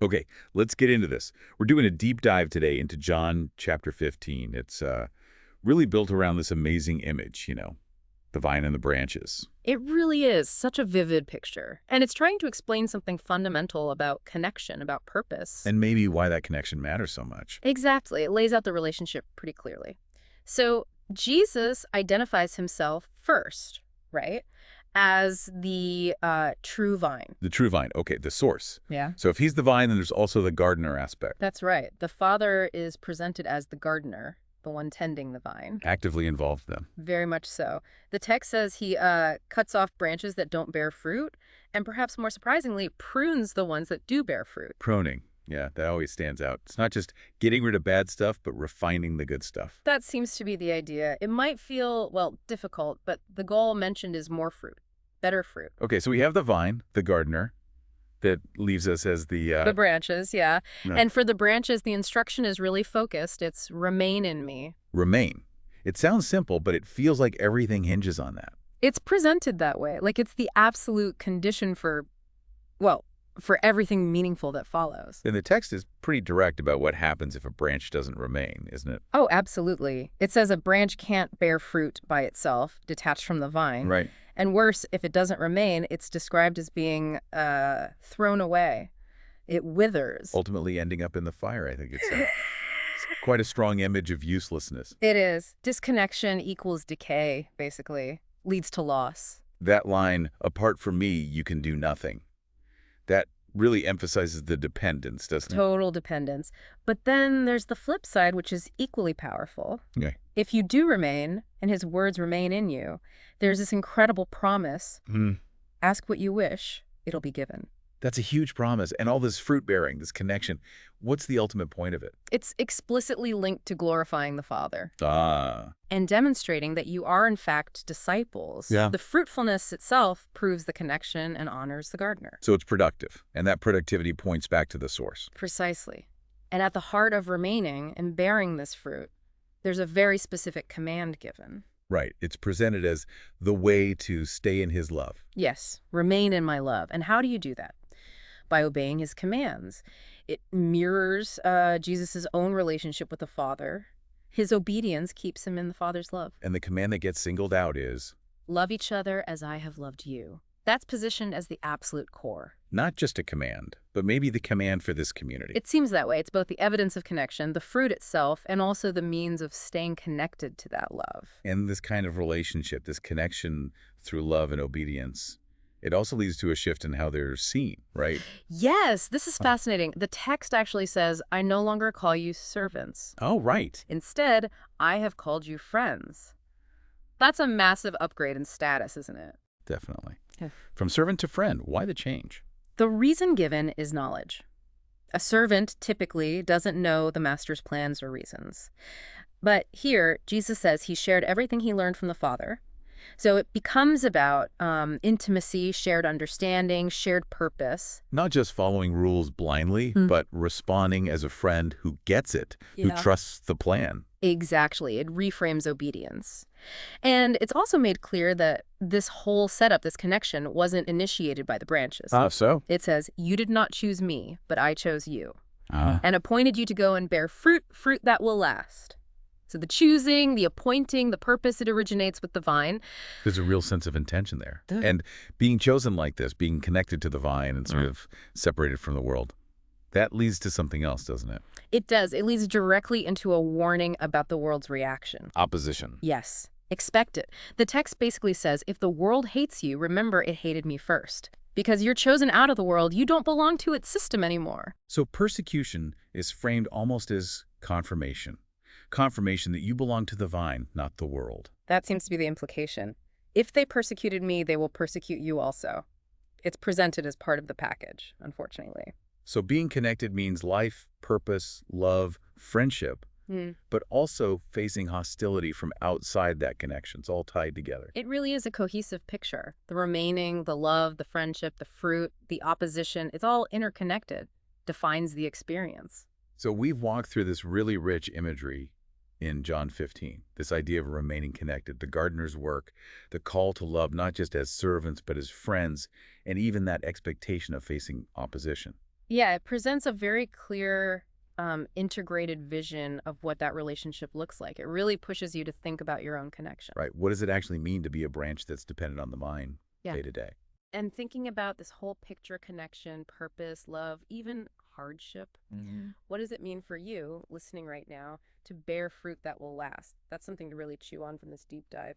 Okay, let's get into this. We're doing a deep dive today into John chapter 15. It's really built around this amazing image, the vine and the branches. It really is such a vivid picture. And it's trying to explain something fundamental about connection, about purpose. And maybe why that connection matters so much. Exactly. It lays out the relationship pretty clearly. So Jesus identifies himself first, right, as the true vine. The true vine, okay, the source. Yeah. So if he's the vine, then there's also the gardener aspect. That's right. The Father is presented as the gardener, the one tending the vine. Actively involved then. Very much so. The text says he cuts off branches that don't bear fruit, and perhaps more surprisingly, prunes the ones that do bear fruit. Pruning, yeah, that always stands out. It's not just getting rid of bad stuff, but refining the good stuff. That seems to be the idea. It might feel, well, difficult, but the goal mentioned is more fruit, better fruit. Okay, so we have the vine, the gardener, that leaves us as The branches, yeah. No. And for the branches, the instruction is really focused. It's remain in me. Remain. It sounds simple, but it feels like everything hinges on that. It's presented that way, like it's the absolute condition for, well, for everything meaningful that follows. And the text is pretty direct about what happens if a branch doesn't remain, isn't it? Oh, absolutely. It says a branch can't bear fruit by itself, detached from the vine. Right. And worse, if it doesn't remain, it's described as being thrown away. It withers. Ultimately ending up in the fire, I think it's quite a strong image of uselessness. It is. Disconnection equals decay, basically. Leads to loss. That line, apart from me, you can do nothing. That really emphasizes the dependence, doesn't it? Total dependence. But then there's the flip side, which is equally powerful. Okay. If you do remain, and his words remain in you, there's this incredible promise. Ask what you wish, it'll be given. That's a huge promise. And all this fruit-bearing, this connection, what's the ultimate point of it? It's explicitly linked to glorifying the Father. Ah. And demonstrating that you are, in fact, disciples. Yeah. The fruitfulness itself proves the connection and honors the gardener. So it's productive, and that productivity points back to the source. Precisely. And at the heart of remaining and bearing this fruit, there's a very specific command given. Right. It's presented as the way to stay in his love. Yes, remain in my love. And how do you do that? By obeying his commands. It mirrors Jesus' own relationship with the Father. His obedience keeps him in the Father's love. And the command that gets singled out is, love each other as I have loved you. That's positioned as the absolute core. not just a command, but maybe the command for this community. It seems that way. It's both the evidence of connection, the fruit itself, and also the means of staying connected to that love. And this kind of relationship, this connection through love and obedience, it also leads to a shift in how they're seen, right? Yes, this is fascinating. The text actually says, I no longer call you servants. Oh, right. Instead, I have called you friends. That's a massive upgrade in status, isn't it? Definitely. Yeah. From servant to friend, why the change? The reason given is knowledge. A servant typically doesn't know the master's plans or reasons. But here, Jesus says he shared everything he learned from the Father. So it becomes about intimacy, shared understanding, shared purpose. Not just following rules blindly, but responding as a friend who gets it, who trusts the plan. Exactly. It reframes obedience. And it's also made clear that this whole setup, this connection, wasn't initiated by the branches. So? It says, you did not choose me, but I chose you, and appointed you to go and bear fruit that will last. So the choosing, the appointing, the purpose, it originates with the vine. There's a real sense of intention there. And being chosen like this, being connected to the vine and sort of separated from the world, that leads to something else, doesn't it? It does. It leads directly into a warning about the world's reaction. Opposition. Yes. Expect it. The text basically says, if the world hates you, remember it hated me first. Because you're chosen out of the world, you don't belong to its system anymore. So persecution is framed almost as confirmation. Confirmation that you belong to the vine, not the world. That seems to be the implication. If they persecuted me, they will persecute you also. It's presented as part of the package, unfortunately. So being connected means life, purpose, love, friendship, but also facing hostility from outside that connection. It's all tied together. It really is a cohesive picture. The remaining, the love, the friendship, the fruit, the opposition, it's all interconnected, defines the experience. So we've walked through this really rich imagery in John 15, this idea of remaining connected, the gardener's work, the call to love not just as servants but as friends, and even that expectation of facing opposition. Yeah, it presents a very clear, integrated vision of what that relationship looks like. It really pushes you to think about your own connection. Right. What does it actually mean to be a branch that's dependent on the vine Yeah. day to day? And thinking about this whole picture connection, purpose, love, even hardship. What does it mean for you, listening right now, to bear fruit that will last? That's something to really chew on from this deep dive.